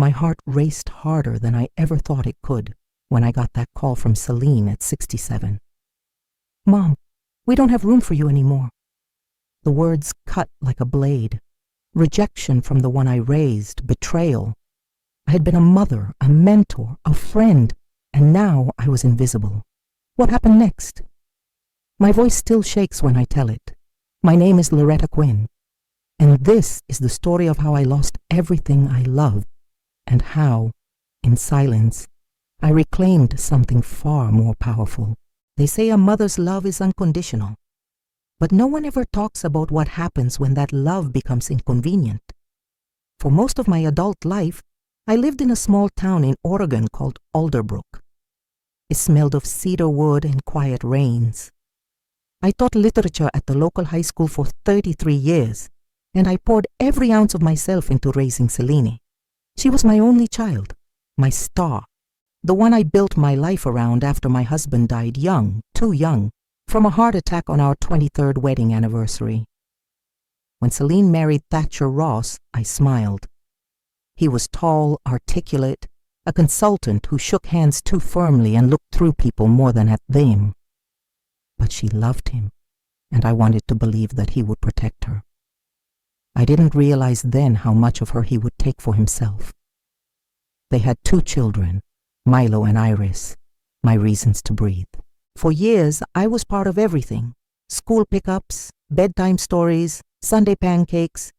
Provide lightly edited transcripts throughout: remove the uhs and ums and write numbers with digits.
My heart raced harder than I ever thought it could when I got that call from Celine at 67. "Mom, we don't have room for you anymore." The words cut like a blade. Rejection from the one I raised, betrayal. I had been a mother, a mentor, a friend, and now I was invisible. What happened next? My voice still shakes when I tell it. My name is Loretta Quinn, and this is the story of how I lost everything I loved, and how, in silence, I reclaimed something far more powerful. They say a mother's love is unconditional, but no one ever talks about what happens when that love becomes inconvenient. For most of my adult life, I lived in a small town in Oregon called Alderbrook. It smelled of cedar wood and quiet rains. I taught literature at the local high school for 33 years, and I poured every ounce of myself into raising Celine. She was my only child, my star, the one I built my life around after my husband died young, too young, from a heart attack on our 23rd wedding anniversary. When Celine married Thatcher Ross, I smiled. He was tall, articulate, a consultant who shook hands too firmly and looked through people more than at them. But she loved him, and I wanted to believe that he would protect her. I didn't realize then how much of her he would take for himself. They had 2 children, Milo and Iris, my reasons to breathe. For years, I was part of everything. School pickups, bedtime stories, Sunday pancakes.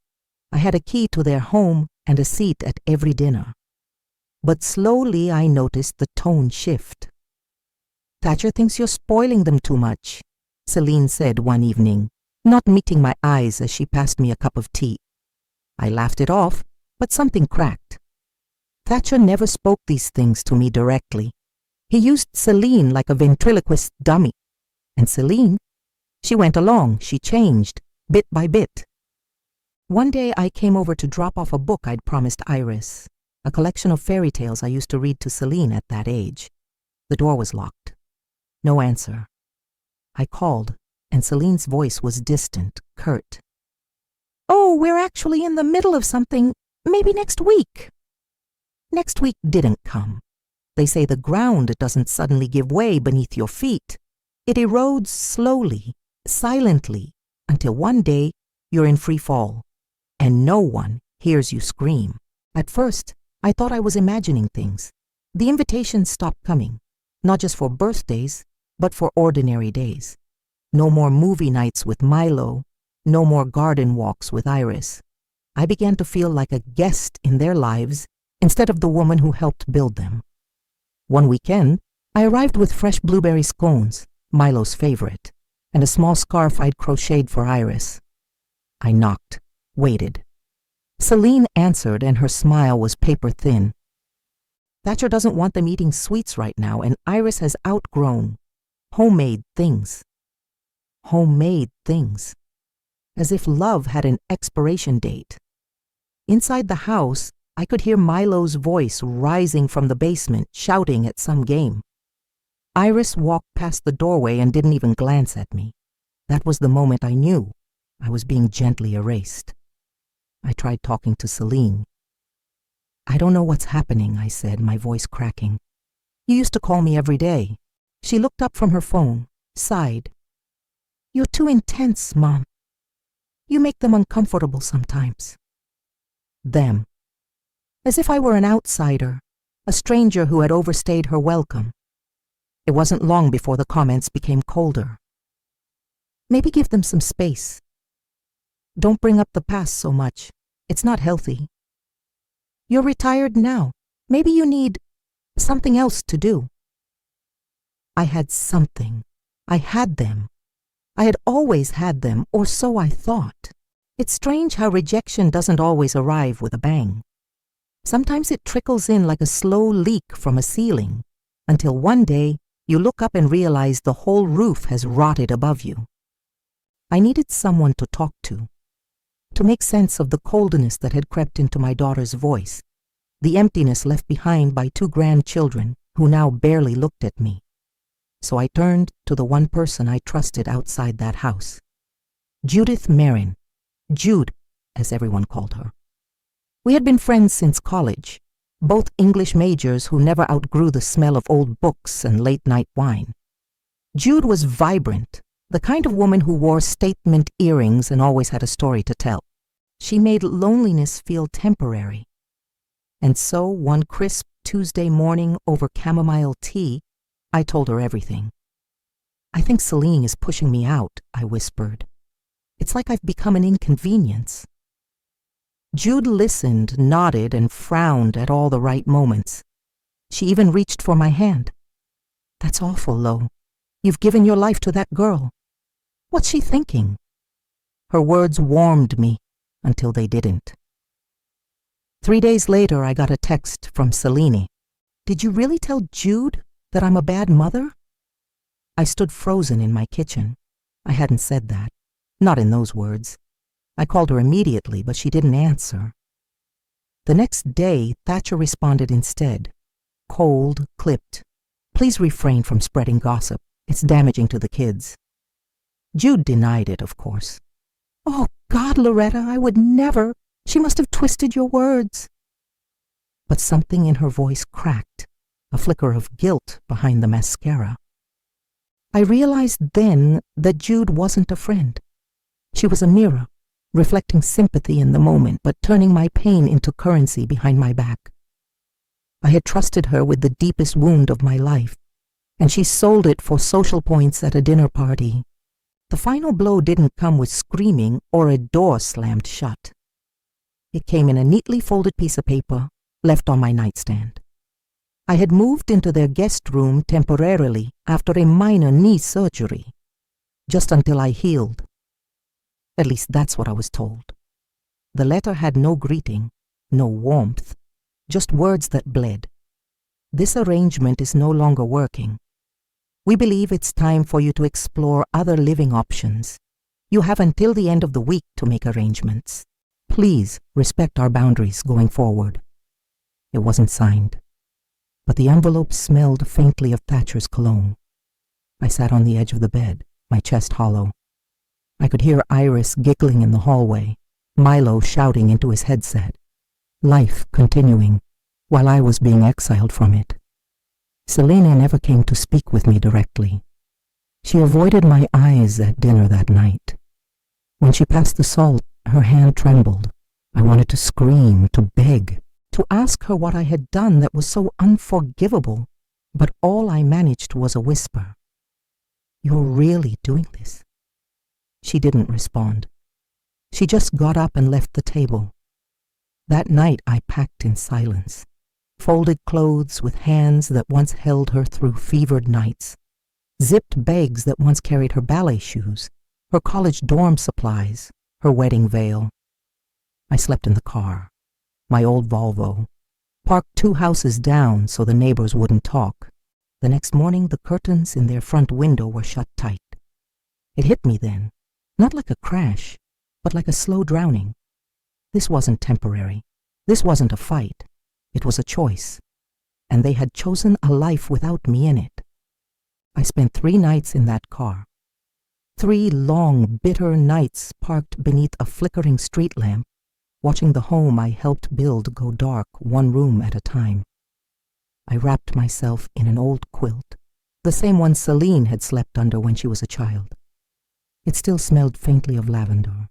I had a key to their home and a seat at every dinner. But slowly I noticed the tone shift. "Thatcher thinks you're spoiling them too much," Celine said one evening, not meeting my eyes as she passed me a cup of tea. I laughed it off, but something cracked. Thatcher never spoke these things to me directly. He used Celine like a ventriloquist dummy. And Celine, she went along, she changed, bit by bit. One day I came over to drop off a book I'd promised Iris, a collection of fairy tales I used to read to Celine at that age. The door was locked. No answer. I called, and Celine's voice was distant, curt. "Oh, we're actually in the middle of something. Maybe next week." Next week didn't come. They say the ground doesn't suddenly give way beneath your feet. It erodes slowly, silently, until one day you're in free fall, and no one hears you scream. At first, I thought I was imagining things. The invitations stopped coming, not just for birthdays, but for ordinary days. No more movie nights with Milo, no more garden walks with Iris. I began to feel like a guest in their lives instead of the woman who helped build them. One weekend, I arrived with fresh blueberry scones, Milo's favorite, and a small scarf I'd crocheted for Iris. I knocked, waited. Celine answered, and her smile was paper thin. "Thatcher doesn't want them eating sweets right now, and Iris has outgrown homemade things." Homemade things. As if love had an expiration date. Inside the house, I could hear Milo's voice rising from the basement, shouting at some game. Iris walked past the doorway and didn't even glance at me. That was the moment I knew I was being gently erased. I tried talking to Celine. "I don't know what's happening," I said, my voice cracking. "You used to call me every day." She looked up from her phone, sighed. "You're too intense, Mom. You make them uncomfortable sometimes." Them. As if I were an outsider, a stranger who had overstayed her welcome. It wasn't long before the comments became colder. "Maybe give them some space. Don't bring up the past so much. It's not healthy. You're retired now. Maybe you need something else to do." I had something. I had them. I had always had them, or so I thought. It's strange how rejection doesn't always arrive with a bang. Sometimes it trickles in like a slow leak from a ceiling, until one day you look up and realize the whole roof has rotted above you. I needed someone to talk to make sense of the coldness that had crept into my daughter's voice, the emptiness left behind by 2 grandchildren who now barely looked at me. So I turned to the one person I trusted outside that house. Judith Marin, Jude, as everyone called her. We had been friends since college, both English majors who never outgrew the smell of old books and late-night wine. Jude was vibrant, the kind of woman who wore statement earrings and always had a story to tell. She made loneliness feel temporary. And so, one crisp Tuesday morning over chamomile tea, I told her everything. "I think Celine is pushing me out," I whispered. "It's like I've become an inconvenience." Jude listened, nodded, and frowned at all the right moments. She even reached for my hand. "That's awful, Lo. You've given your life to that girl. What's she thinking?" Her words warmed me until they didn't. 3 days later, I got a text from Celine. "Did you really tell Jude that I'm a bad mother?" I stood frozen in my kitchen. I hadn't said that. Not in those words. I called her immediately, but she didn't answer. The next day, Thatcher responded instead. Cold, clipped. "Please refrain from spreading gossip. It's damaging to the kids." Jude denied it, of course. "Oh, God, Loretta, I would never. She must have twisted your words." But something in her voice cracked, a flicker of guilt behind the mascara. I realized then that Jude wasn't a friend. She was a mirror, reflecting sympathy in the moment, but turning my pain into currency behind my back. I had trusted her with the deepest wound of my life, and she sold it for social points at a dinner party. The final blow didn't come with screaming or a door slammed shut. It came in a neatly folded piece of paper left on my nightstand. I had moved into their guest room temporarily after a minor knee surgery, just until I healed. At least that's what I was told. The letter had no greeting, no warmth, just words that bled. "This arrangement is no longer working. We believe it's time for you to explore other living options. You have until the end of the week to make arrangements. Please respect our boundaries going forward." It wasn't signed, but the envelope smelled faintly of Thatcher's cologne. I sat on the edge of the bed, my chest hollow. I could hear Iris giggling in the hallway, Milo shouting into his headset. Life continuing, while I was being exiled from it. Selena never came to speak with me directly. She avoided my eyes at dinner that night. When she passed the salt, her hand trembled. I wanted to scream, to beg, to ask her what I had done that was so unforgivable, but all I managed was a whisper. "You're really doing this?" She didn't respond. She just got up and left the table. That night I packed in silence. Folded clothes with hands that once held her through fevered nights. Zipped bags that once carried her ballet shoes, her college dorm supplies, her wedding veil. I slept in the car, my old Volvo, parked 2 houses down so the neighbors wouldn't talk. The next morning, the curtains in their front window were shut tight. It hit me then, not like a crash, but like a slow drowning. This wasn't temporary. This wasn't a fight. It was a choice, and they had chosen a life without me in it. I spent 3 nights in that car. 3 long, bitter nights parked beneath a flickering street lamp, watching the home I helped build go dark 1 room at a time. I wrapped myself in an old quilt, the same one Celine had slept under when she was a child. It still smelled faintly of lavender.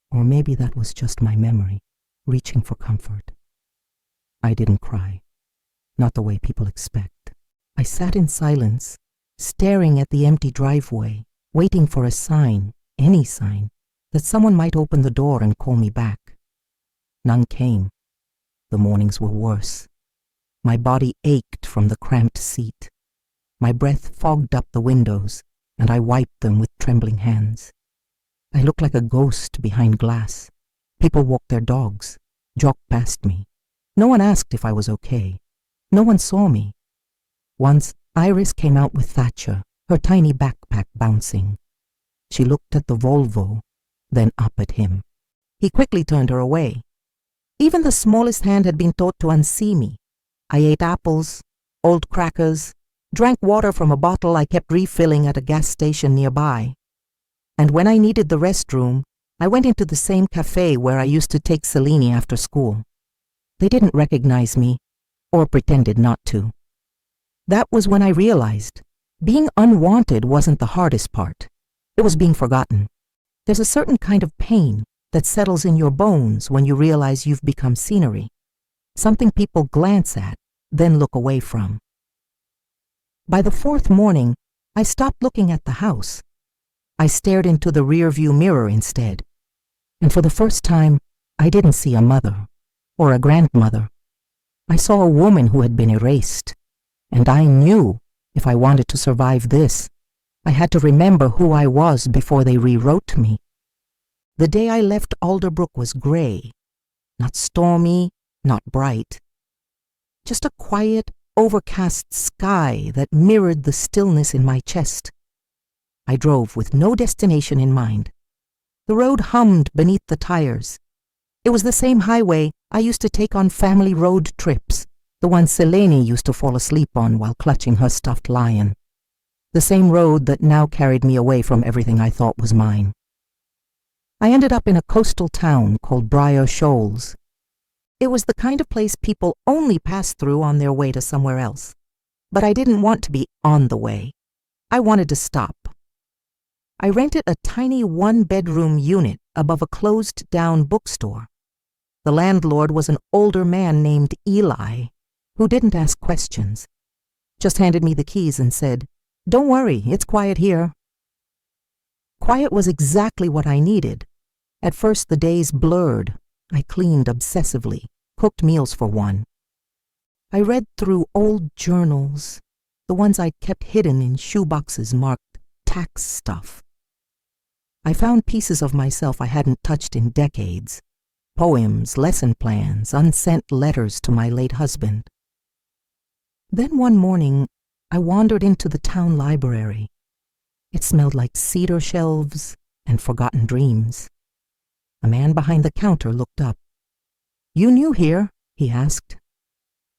Or maybe that was just my memory, reaching for comfort. I didn't cry, not the way people expect. I sat in silence, staring at the empty driveway, waiting for a sign, any sign, that someone might open the door and call me back. None came. The mornings were worse. My body ached from the cramped seat. My breath fogged up the windows, and I wiped them with trembling hands. I looked like a ghost behind glass. People walked their dogs, jogged past me. No one asked if I was okay. No one saw me. Once, Iris came out with Thatcher, her tiny backpack bouncing. She looked at the Volvo, then up at him. He quickly turned her away. Even the smallest hand had been taught to unsee me. I ate apples, old crackers, drank water from a bottle I kept refilling at a gas station nearby. And when I needed the restroom, I went into the same cafe where I used to take Celine after school. They didn't recognize me, or pretended not to. That was when I realized being unwanted wasn't the hardest part. It was being forgotten. There's a certain kind of pain that settles in your bones when you realize you've become scenery, something people glance at, then look away from. By the fourth morning, I stopped looking at the house. I stared into the rearview mirror instead, and for the first time, I didn't see a mother or a grandmother. I saw a woman who had been erased, and I knew if I wanted to survive this, I had to remember who I was before they rewrote me. The day I left Alderbrook was gray, not stormy, not bright. Just a quiet, overcast sky that mirrored the stillness in my chest. I drove with no destination in mind. The road hummed beneath the tires. It was the same highway I used to take on family road trips, the one Selene used to fall asleep on while clutching her stuffed lion. The same road that now carried me away from everything I thought was mine. I ended up in a coastal town called Briar Shoals. It was the kind of place people only pass through on their way to somewhere else. But I didn't want to be on the way. I wanted to stop. I rented a tiny one-bedroom unit above a closed-down bookstore. The landlord was an older man named Eli, who didn't ask questions, just handed me the keys and said, "Don't worry, it's quiet here." Quiet was exactly what I needed. At first the days blurred. I cleaned obsessively, cooked meals for one. I read through old journals, the ones I'd kept hidden in shoeboxes marked tax stuff. I found pieces of myself I hadn't touched in decades. Poems, lesson plans, unsent letters to my late husband. Then one morning, I wandered into the town library. It smelled like cedar shelves and forgotten dreams. A man behind the counter looked up. "You new here?" he asked.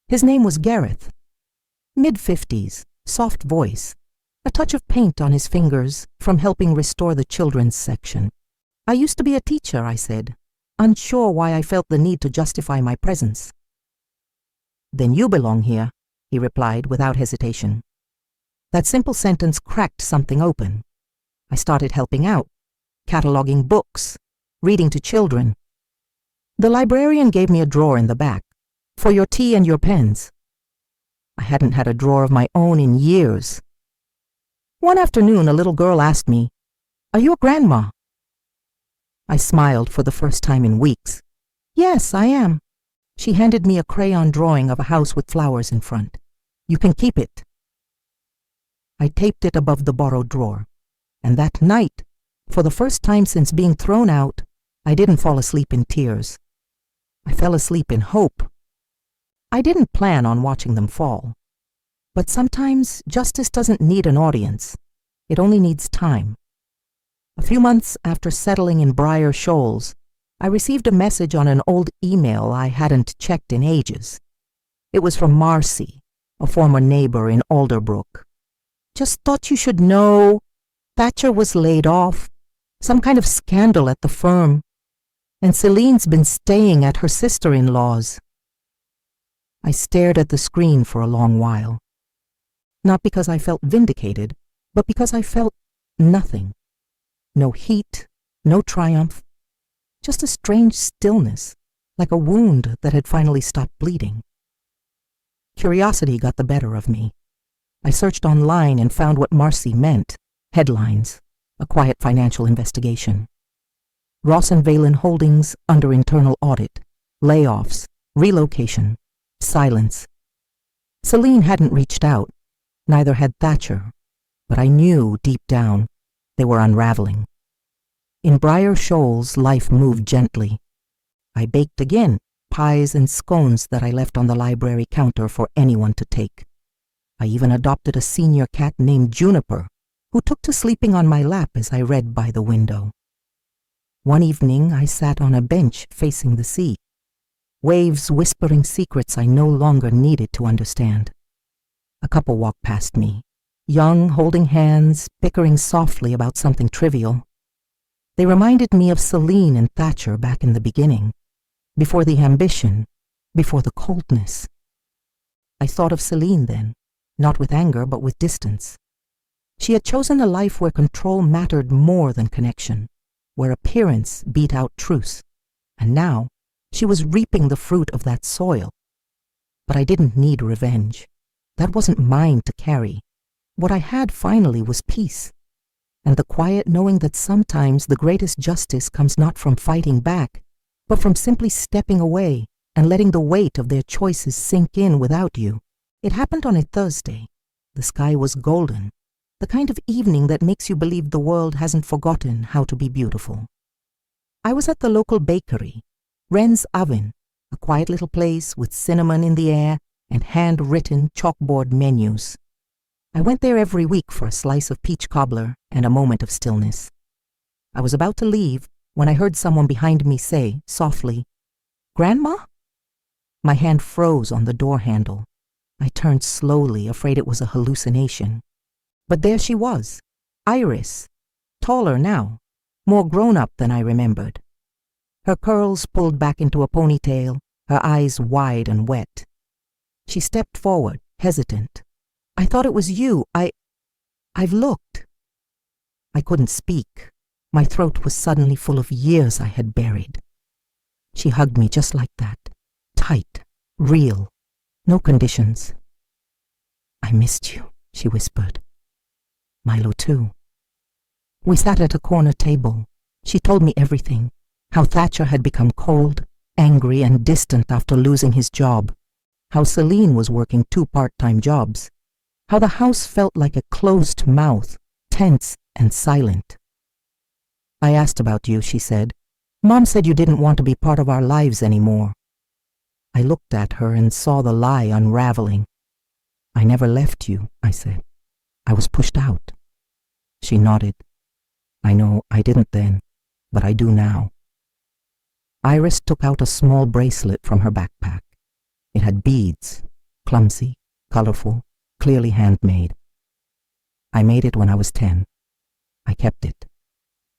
His name was Gareth. Mid-50s, soft voice, a touch of paint on his fingers from helping restore the children's section. "I used to be a teacher," I said, unsure why I felt the need to justify my presence. "Then you belong here," he replied without hesitation. That simple sentence cracked something open. I started helping out, cataloging books, reading to children. The librarian gave me a drawer in the back, "For your tea and your pens." I hadn't had a drawer of my own in years. One afternoon, a little girl asked me, "Are you a grandma?" I smiled for the first time in weeks. "Yes, I am." She handed me a crayon drawing of a house with flowers in front. "You can keep it." I taped it above the borrowed drawer, and that night, for the first time since being thrown out, I didn't fall asleep in tears. I fell asleep in hope. I didn't plan on watching them fall. But sometimes justice doesn't need an audience. It only needs time. A few months after settling in Briar Shoals, I received a message on an old email I hadn't checked in ages. It was from Marcy, a former neighbor in Alderbrook. "Just thought you should know. Thatcher was laid off. Some kind of scandal at the firm. And Celine's been staying at her sister-in-law's." I stared at the screen for a long while. Not because I felt vindicated, but because I felt nothing. No heat, no triumph, just a strange stillness, like a wound that had finally stopped bleeding. Curiosity got the better of me. I searched online and found what Marcy meant. Headlines, a quiet financial investigation. Ross and Valen Holdings under internal audit, layoffs, relocation, silence. Celine hadn't reached out, neither had Thatcher, but I knew deep down they were unraveling. In Briar Shoals, life moved gently. I baked again, pies and scones that I left on the library counter for anyone to take. I even adopted a senior cat named Juniper, who took to sleeping on my lap as I read by the window. One evening, I sat on a bench facing the sea, waves whispering secrets I no longer needed to understand. A couple walked past me, young, holding hands, bickering softly about something trivial. They reminded me of Celine and Thatcher back in the beginning, before the ambition, before the coldness. I thought of Celine then, not with anger but with distance. She had chosen a life where control mattered more than connection, where appearance beat out truth, and now she was reaping the fruit of that soil. But I didn't need revenge. That wasn't mine to carry. What I had finally was peace, and the quiet knowing that sometimes the greatest justice comes not from fighting back, but from simply stepping away and letting the weight of their choices sink in without you. It happened on a Thursday. The sky was golden, the kind of evening that makes you believe the world hasn't forgotten how to be beautiful. I was at the local bakery, Wren's Oven, a quiet little place with cinnamon in the air and handwritten chalkboard menus. I went there every week for a slice of peach cobbler and a moment of stillness. I was about to leave when I heard someone behind me say, softly, "Grandma?" My hand froze on the door handle. I turned slowly, afraid it was a hallucination. But there she was, Iris, taller now, more grown up than I remembered. Her curls pulled back into a ponytail, her eyes wide and wet. She stepped forward, hesitant. "I thought it was you. I've looked." I couldn't speak. My throat was suddenly full of years I had buried. She hugged me just like that, tight, real, no conditions. "I missed you," she whispered. Milo too. We sat at a corner table. She told me everything, how Thatcher had become cold, angry, and distant after losing his job, how Celine was working 2 part-time jobs, how the house felt like a closed mouth, tense and silent. "I asked about you," she said. "Mom said you didn't want to be part of our lives anymore." I looked at her and saw the lie unraveling. "I never left you," I said. "I was pushed out." She nodded. "I know I didn't then, but I do now." Iris took out a small bracelet from her backpack. It had beads, clumsy, colorful, clearly handmade. "I made it when I was 10. I kept it.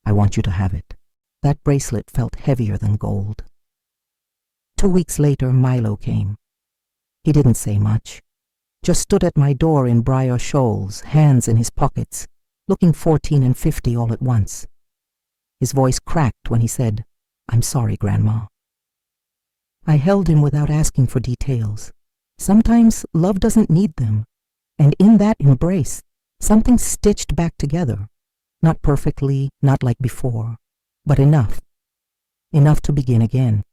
I want you to have it." That bracelet felt heavier than gold. 2 weeks later, Milo came. He didn't say much, just stood at my door in Briar Shoals, hands in his pockets, looking 14 and 50 all at once. His voice cracked when he said, "I'm sorry, Grandma." I held him without asking for details. Sometimes love doesn't need them, and in that embrace, something stitched back together. Not perfectly, not like before, but enough. Enough to begin again.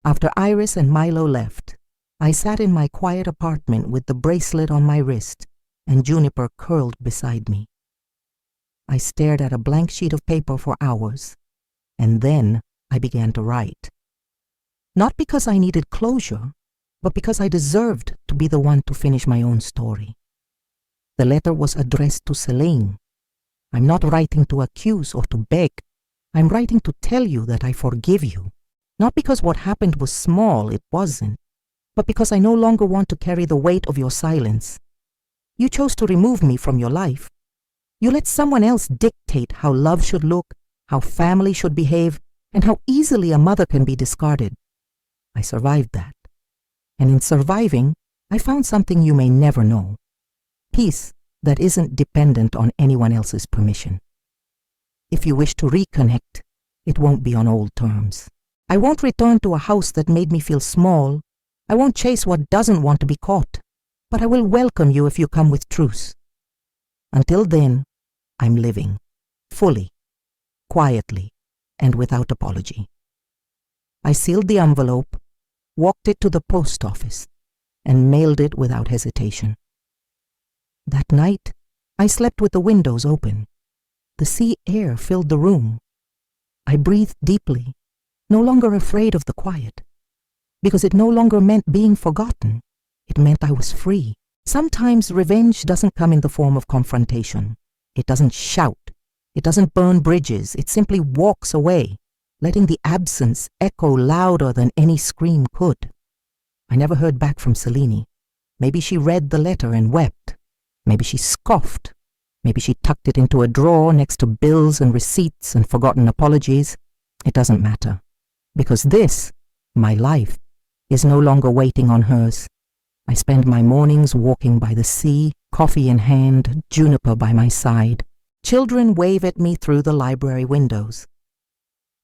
After Iris and Milo left, I sat in my quiet apartment with the bracelet on my wrist and Juniper curled beside me. I stared at a blank sheet of paper for hours, and then I began to write. Not because I needed closure, but because I deserved to be the one to finish my own story. The letter was addressed to Celine. I'm not writing to accuse or to beg. I'm writing to tell you that I forgive you. Not because what happened was small, it wasn't, but because I no longer want to carry the weight of your silence. You chose to remove me from your life. You let someone else dictate how love should look, how family should behave, and how easily a mother can be discarded. I survived that. And in surviving, I found something you may never know. Peace that isn't dependent on anyone else's permission. If you wish to reconnect, it won't be on old terms. I won't return to a house that made me feel small. I won't chase what doesn't want to be caught. But I will welcome you if you come with truce. Until then, I'm living, fully, quietly, and without apology. I sealed the envelope, walked it to the post office, and mailed it without hesitation. That night, I slept with the windows open. The sea air filled the room. I breathed deeply, no longer afraid of the quiet, because it no longer meant being forgotten. It meant I was free. Sometimes revenge doesn't come in the form of confrontation. It doesn't shout. It doesn't burn bridges. It simply walks away, letting the absence echo louder than any scream could. I never heard back from Celine. Maybe she read the letter and wept. Maybe she scoffed. Maybe she tucked it into a drawer next to bills and receipts and forgotten apologies. It doesn't matter. Because this, my life, is no longer waiting on hers. I spend my mornings walking by the sea, coffee in hand, juniper by my side. Children wave at me through the library windows.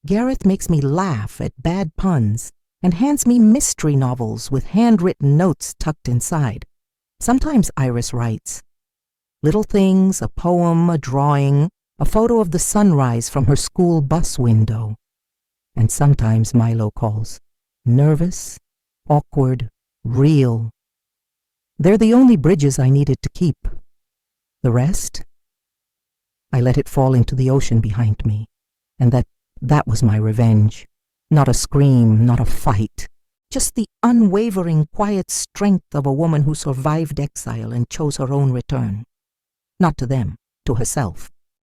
Gareth makes me laugh at bad puns and hands me mystery novels with handwritten notes tucked inside. Sometimes Iris writes. Little things, a poem, a drawing, a photo of the sunrise from her school bus window. And sometimes Milo calls. Nervous, awkward, real. They're the only bridges I needed to keep. The rest? I let it fall into the ocean behind me, and that was my revenge. Not a scream, not a fight. Just the unwavering, quiet strength of a woman who survived exile and chose her own return. Not to them, to herself.